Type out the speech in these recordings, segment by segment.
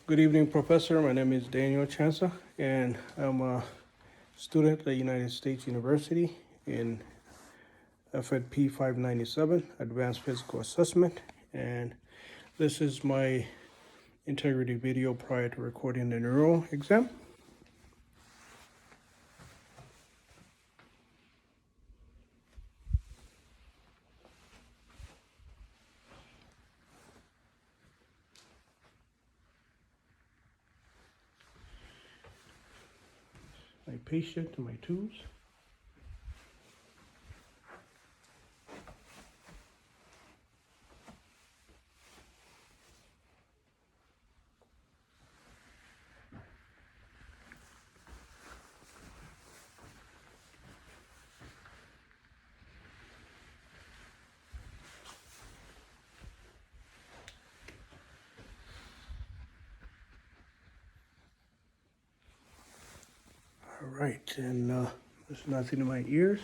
Good evening, Professor. My name is Daniel Chansa, and I'm a student at the United States University in FedP 597, Advanced Physical Assessment. And this is my integrity video prior to recording the neuro exam. My patient and my tools. All right, and there's nothing in my ears.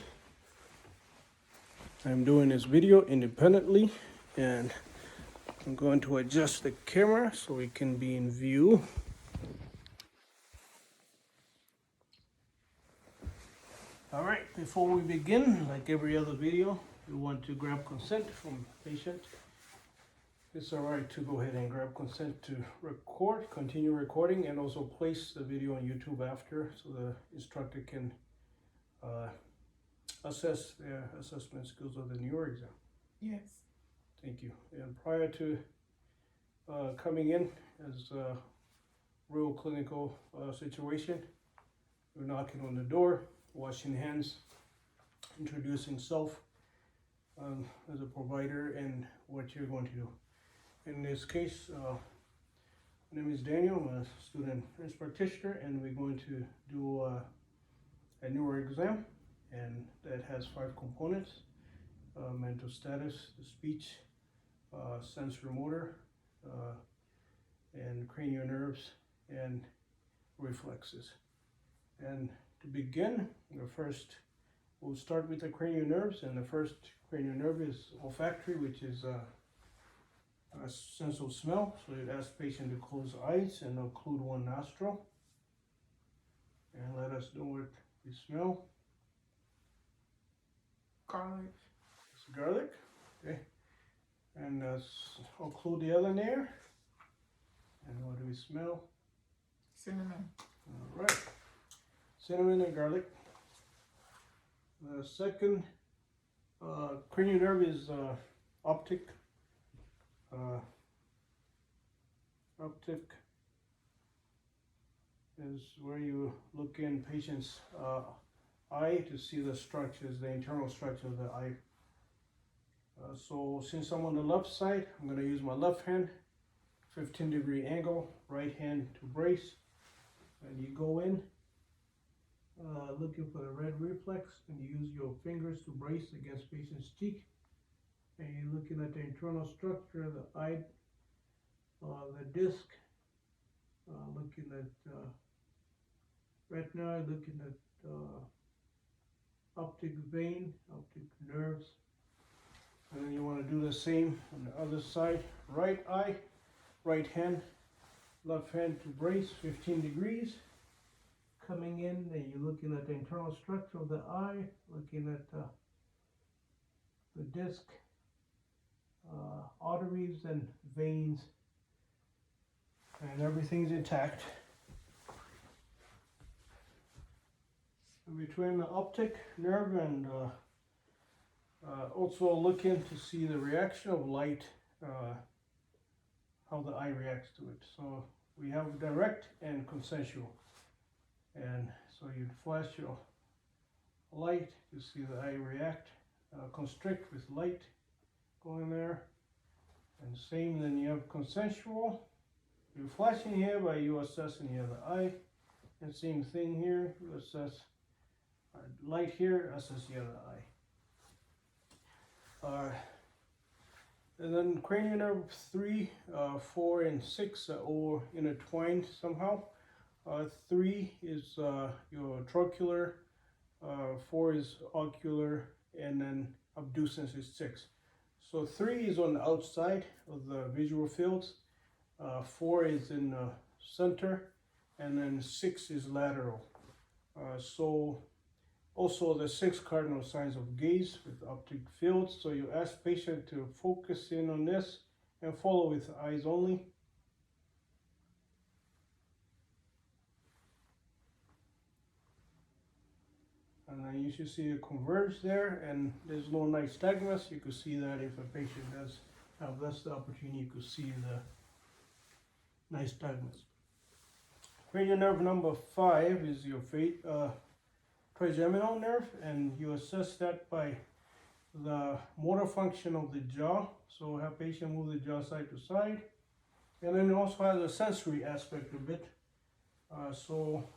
I'm doing this video independently, and I'm going to adjust the camera so we can be in view. All right, before we begin, like every other video, we want to grab consent from patient. It's all right to go ahead and grab consent to record, continue recording, and also place the video on YouTube after so the instructor can assess the assessment skills of the neuro exam. Yes. Thank you. And prior to coming in as a real clinical situation, we're knocking on the door, washing hands, introducing self as a provider and what you're going to do. In this case, my name is Daniel. I'm a student nurse practitioner, and we're going to do a neuro exam, and that has 5 components: mental status, the speech, sensory motor, and cranial nerves, and reflexes. And to begin, we'll start with the cranial nerves, and the first cranial nerve is olfactory, which is a sense of smell. So you'd ask patient to close eyes and occlude one nostril, and let us know what you smell. Garlic. It's garlic, okay. And occlude the other ear. And what do we smell? Cinnamon. All right, cinnamon and garlic. The second cranial nerve is optic. Optic is where you look in patient's eye to see the structures, the internal structure of the eye. So since I'm on the left side, I'm going to use my left hand, 15-degree angle, right hand to brace, and you go in looking for the red reflex, and you use your fingers to brace against patient's cheek, and you're looking at the internal structure of the eye, the disc, looking at retina, looking at optic vein, optic nerves. And then you want to do the same on the other side. Right eye, right hand, left hand to brace, 15 degrees. Coming in, then you're looking at the internal structure of the eye, looking at the disc, arteries and veins, and everything's intact. Between the optic nerve and also looking to see the reaction of light, how the eye reacts to it. So we have direct and consensual. And so you'd flash your light to see the eye react, constrict with light going there. And same, then you have consensual. You're flashing here, but you assessing the other eye. And same thing here, you assess light here, assess the other eye. And then cranial nerve 3, 4, and 6 are all intertwined somehow. 3 is your trochlear, 4 is ocular, and then abducens is 6. So 3 is on the outside of the visual fields, 4 is in the center, and then 6 is lateral. So also the 6 cardinal signs of gaze with optic fields. So you ask patient to focus in on this and follow with eyes only. And then you should see it converge there, and there's no nystagmus. You could see that if a patient does have that's the opportunity, you could see the nystagmus. Cranial nerve number 5 is your trigeminal nerve, and you assess that by the motor function of the jaw. So have patient move the jaw side to side, and then it also has a sensory aspect of it. So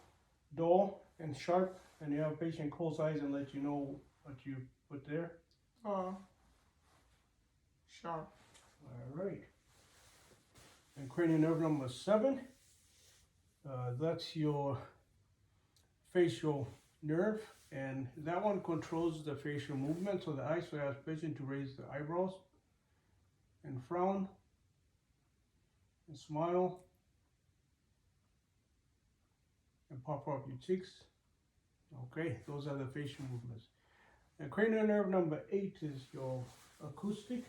dull and sharp, and you have patient close eyes and let you know what you put there. Sharp. All right. And cranial nerve number 7, that's your facial nerve, and that one controls the facial movement. So the eyes, so you ask patient to raise the eyebrows and frown and smile and pop up your cheeks. Okay, those are the facial movements. And cranial nerve number 8 is your acoustic.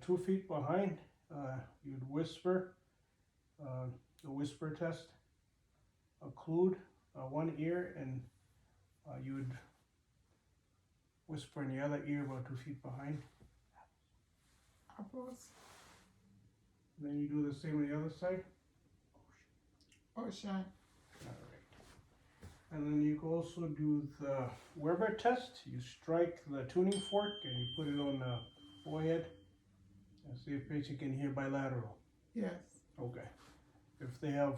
2 feet behind, you'd whisper, the whisper test. Occlude one ear, and you would whisper in the other ear about 2 feet behind. Apples. Then you do the same on the other side. Ocean. All right. And then you can also do the Weber test. You strike the tuning fork and you put it on the forehead and see if patient can hear bilateral. Yes. Okay. If they have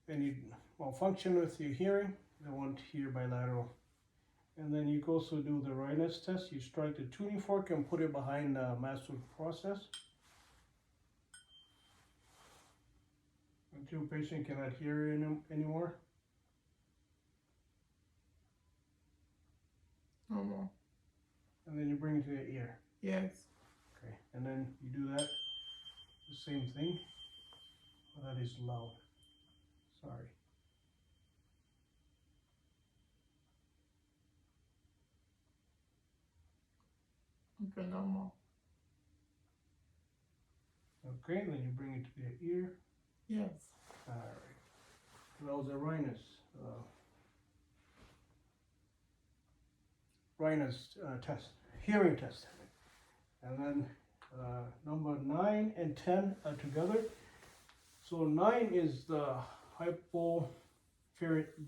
any malfunction with your hearing, they won't hear bilateral. And then you can also do the Rhinus test. You strike the tuning fork and put it behind the master process until patient cannot hear anymore. No more. And then you bring it to the ear. Yes. Okay. And then you do that, the same thing. Oh, that is loud. Sorry. Okay, no more. Okay, then you bring it to the ear. Yes. All right. That was a Rhinus. Rhinus test, hearing test. And then number 9 and 10 are together. So 9 is the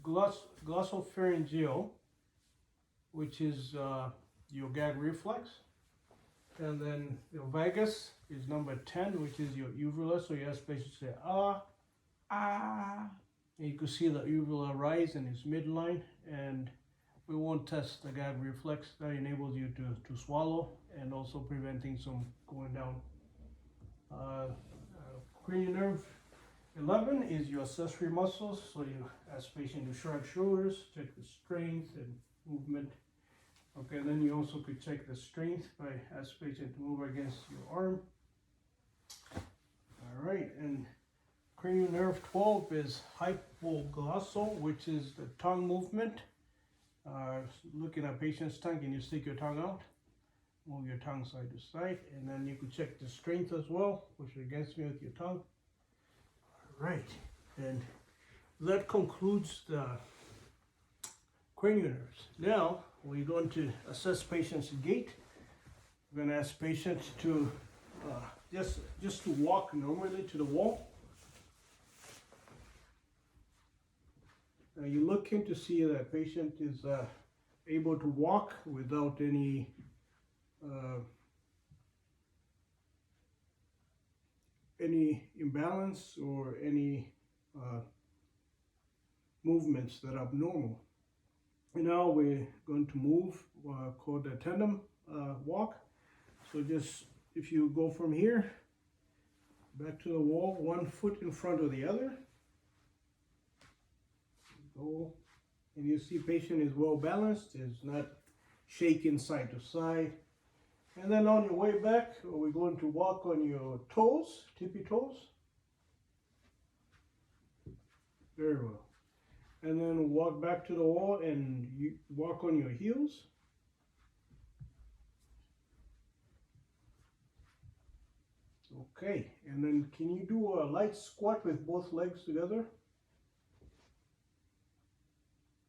glossopharyngeal, which is your gag reflex. And then your vagus is number 10, which is your uvula. So you ask patients to say ah. Ah. And you can see the uvula rise in its midline, and we won't test the gag reflex. That enables you to swallow and also preventing some going down. Cranial nerve 11 is your accessory muscles. So you ask patient to shrug shoulders, check the strength and movement. Okay, then you also could check the strength by ask patient to move against your arm. All right, and cranial nerve 12 is hypoglossal, which is the tongue movement. Looking at patient's tongue, can you stick your tongue out? Move your tongue side to side, and then you could check the strength as well, push it against me with your tongue. All right, and that concludes the cranial nerves. Now we're going to assess patient's gait. We're going to ask patients to just to walk normally to the wall. You look in to see that patient is able to walk without any imbalance or any movements that are abnormal. And now we're going to move called the tandem walk. So just if you go from here back to the wall, 1 foot in front of the other. Go, and you see patient is well balanced, is not shaking side to side. And then on your way back, we're going to walk on your toes, tippy toes. Very well. And then walk back to the wall and you walk on your heels. Okay, and then can you do a light squat with both legs together?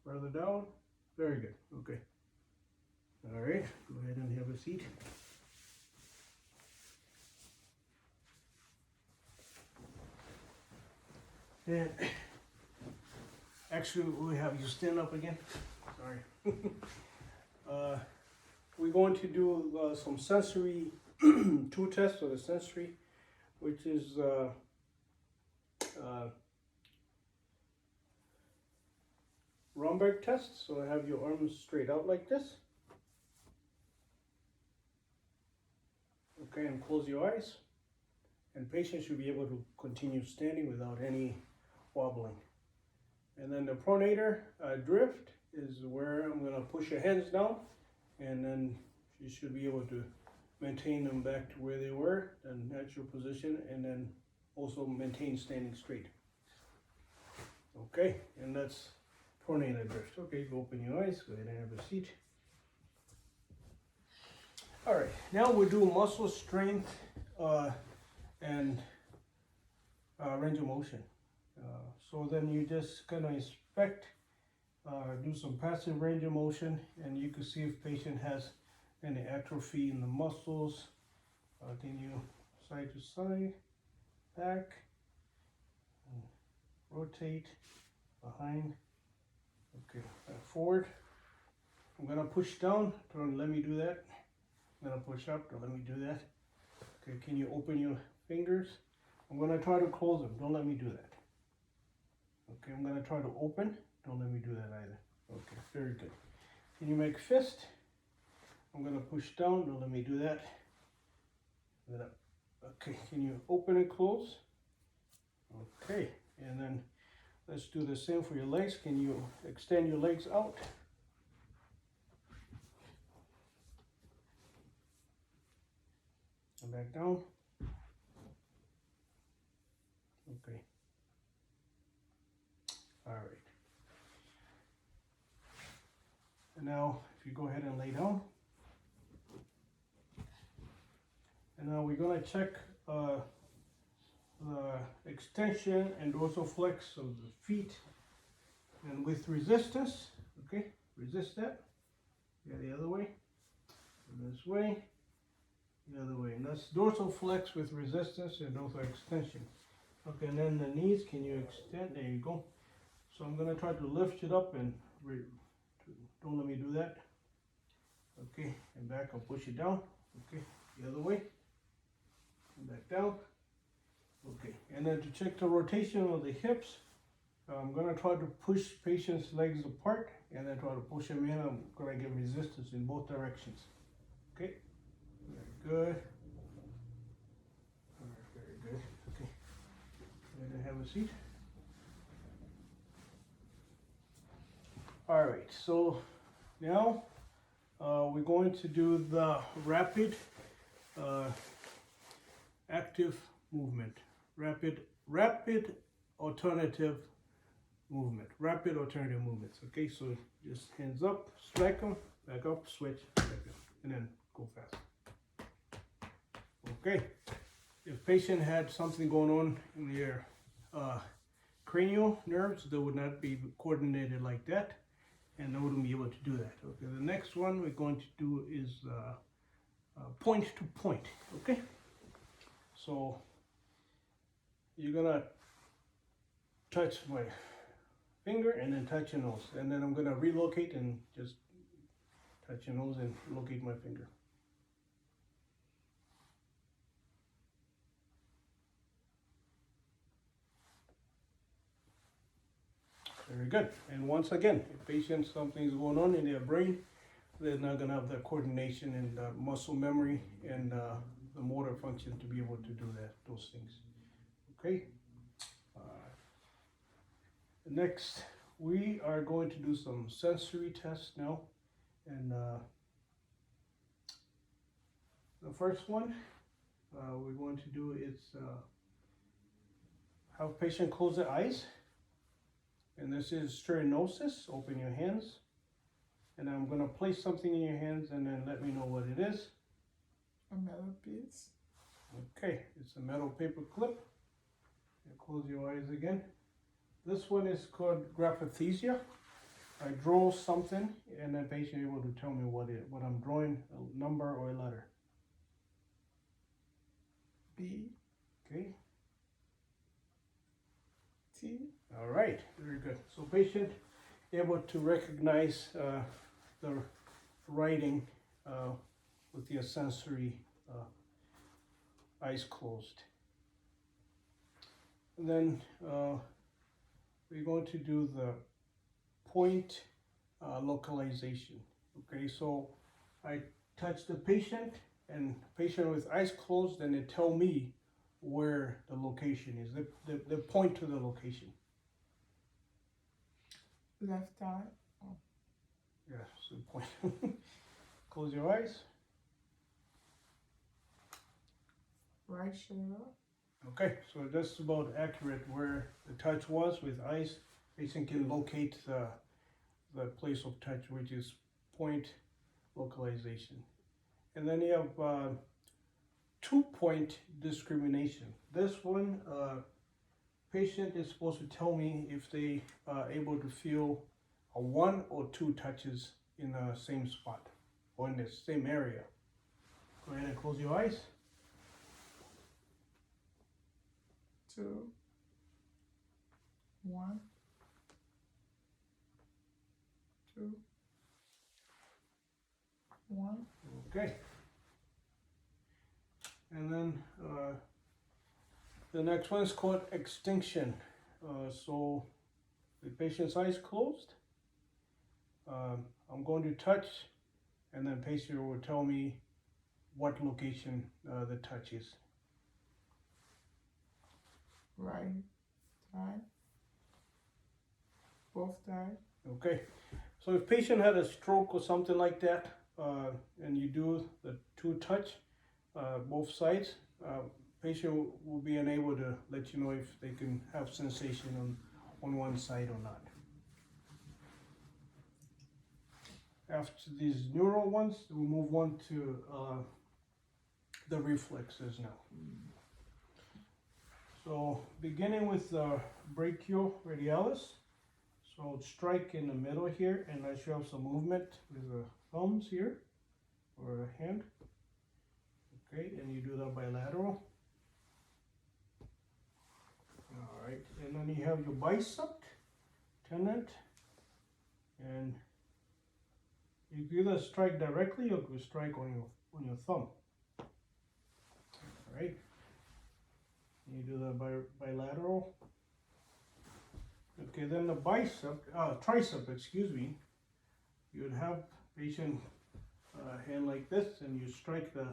Further down. Very good. Okay. All right, go ahead and have a seat. And actually, we have you stand up again. Sorry. We're going to do some sensory two tests for the sensory, which is Romberg test. So have your arms straight out like this. Okay, and close your eyes. And patient should be able to continue standing without any wobbling. And then the pronator drift is where I'm going to push your hands down, and then you should be able to maintain them back to where they were, and natural position, and then also maintain standing straight. Okay, and that's pronator drift. Okay, go open your eyes, go ahead and have a seat. All right, now we'll do muscle strength and range of motion. So then you just kind of inspect, do some passive range of motion, and you can see if patient has any atrophy in the muscles. Continue side to side, back, and rotate, behind. Okay, forward. I'm gonna push down. Don't let me do that. I'm gonna push up. Don't let me do that. Okay, can you open your fingers? I'm gonna try to close them. Don't let me do that. Okay, I'm gonna try to open. Don't let me do that either. Okay, very good. Can you make fist? I'm gonna push down. Don't let me do that. Then up. Okay, can you open and close? Okay, and then let's do the same for your legs. Can you extend your legs out? And back down. Okay. All right. And now, if you go ahead and lay down. And now we're going to check the extension and dorsal flex of the feet. And with resistance, okay, resist that. Yeah, the other way. And this way. The other way. And that's dorsal flex with resistance and dorsal extension. Okay, and then the knees, can you extend? There you go. So I'm going to try to lift it up and don't let me do that. Okay, and back, I'll push it down. Okay, the other way. And back down. Okay, and then to check the rotation of the hips, I'm going to try to push patient's legs apart and then try to push them in. I'm going to give resistance in both directions. Okay, very good. All right, very good. Okay, and then have a seat. All right, so now we're going to do the rapid active movement, rapid alternative movements. Okay, so just hands up, strike them, back up, switch, back up, and then go fast. Okay, if patient had something going on in their cranial nerves, they would not be coordinated like that, and they wouldn't be able to do that. Okay, the next one we're going to do is point to point. Okay, so you're gonna touch my finger and then touch your nose, and then I'm gonna relocate and just touch your nose and locate my finger. Very good. And once again, if patient something's going on in their brain, they're not gonna have the coordination and the muscle memory and the motor function to be able to do those things. Okay. Next, we are going to do some sensory tests now, and the first one we're going to do is have patient close their eyes. And this is stenosis. Open your hands. And I'm going to place something in your hands and then let me know what it is. A metal piece. Okay, it's a metal paper clip. And close your eyes again. This one is called graphesthesia. I draw something and then patient able to tell me what I'm drawing, a number or a letter. B. Okay. T. All right, very good. So patient able to recognize the writing with your sensory eyes closed. And then we're going to do the point localization. Okay, so I touch the patient and patient with eyes closed, and they tell me where the location is. They point to the location. Left eye. Oh. Yeah, so point. Close your eyes. Right shoulder. Okay, so that's about accurate where the touch was with eyes. Patient can locate the place of touch, which is point localization. And then you have 2-point discrimination. This one, patient is supposed to tell me if they are able to feel a 1 or 2 touches in the same spot or in the same area. Go ahead and close your eyes. 2. 1. 2. 1. Okay. And then the next one is called extinction. So the patient's eyes closed. I'm going to touch, and then patient will tell me what location the touch is. Right eye. Both eye. Okay. So if patient had a stroke or something like that, and you do the 2 touch, both sides, patient will be unable to let you know if they can have sensation on one side or not. After these neural ones, we'll move on to the reflexes now. So beginning with the brachioradialis, so strike in the middle here, and I should have some movement with the thumbs here, or a hand. Okay, and you do that bilateral. All right, and then you have your bicep, tendon, and you can either strike directly or you strike on your thumb. All right, you do that bilateral. Okay, then the tricep, excuse me, you would have patient hand like this, and you strike the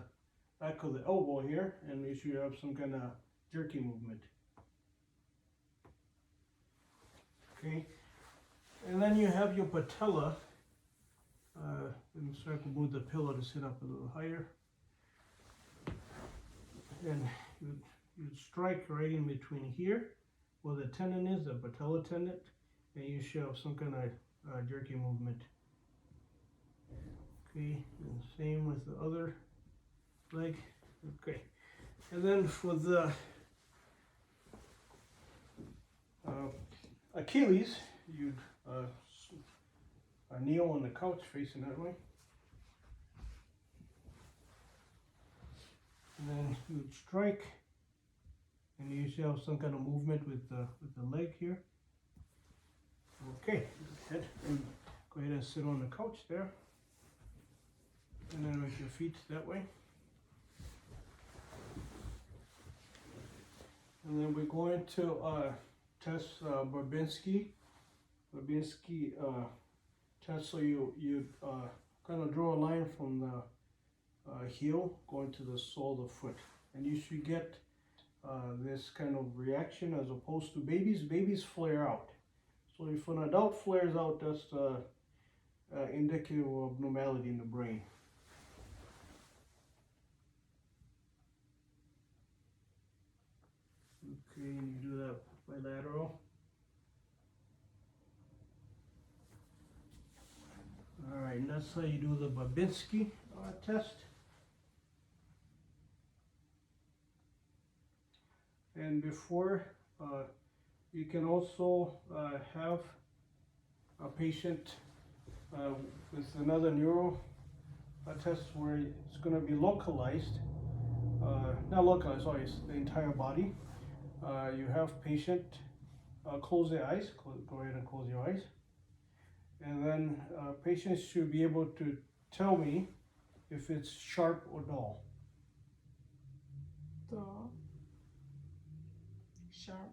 back of the elbow here, and you should have some kind of jerky movement. Okay, and then you have your patella. And so I can move the pillow to sit up a little higher. And you'd strike right in between here, where the tendon is, the patella tendon, and you should have some kind of jerky movement. Okay, and same with the other leg. Okay, and then for the Achilles, you'd kneel on the couch facing that way. And then you'd strike, and you should have some kind of movement with the leg here. Okay, go ahead and sit on the couch there. And then with your feet that way. And then we're going to test Babinski test. So you kind of draw a line from the heel going to the sole of the foot, and you should get this kind of reaction as opposed to babies. Babies flare out. So if an adult flares out, that's indicative of abnormality in the brain. Okay, and you do that bilateral. That's how you do the Babinski test. And before, you can also have a patient with another neuro test where it's going to be localized, not localized, sorry, it's the entire body. You have patient close their eyes, go ahead and close your eyes. And then patients should be able to tell me if it's sharp or dull. Dull. Sharp.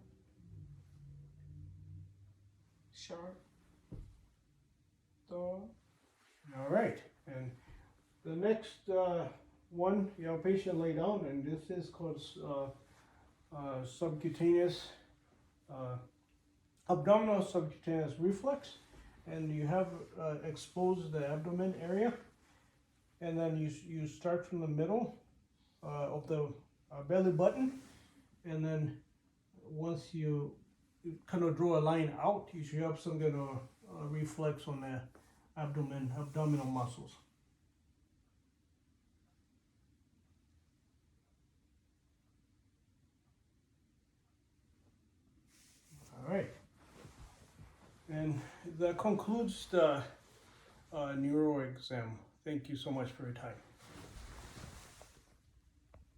Sharp. Dull. All right, and the next one, your patient lay down, and this is called subcutaneous, abdominal subcutaneous reflex. And you have exposed the abdomen area, and then you start from the middle of the belly button, and then once you kind of draw a line out, you should have some kind of reflex on the abdominal muscles. All right. And that concludes the neuro exam. Thank you so much for your time.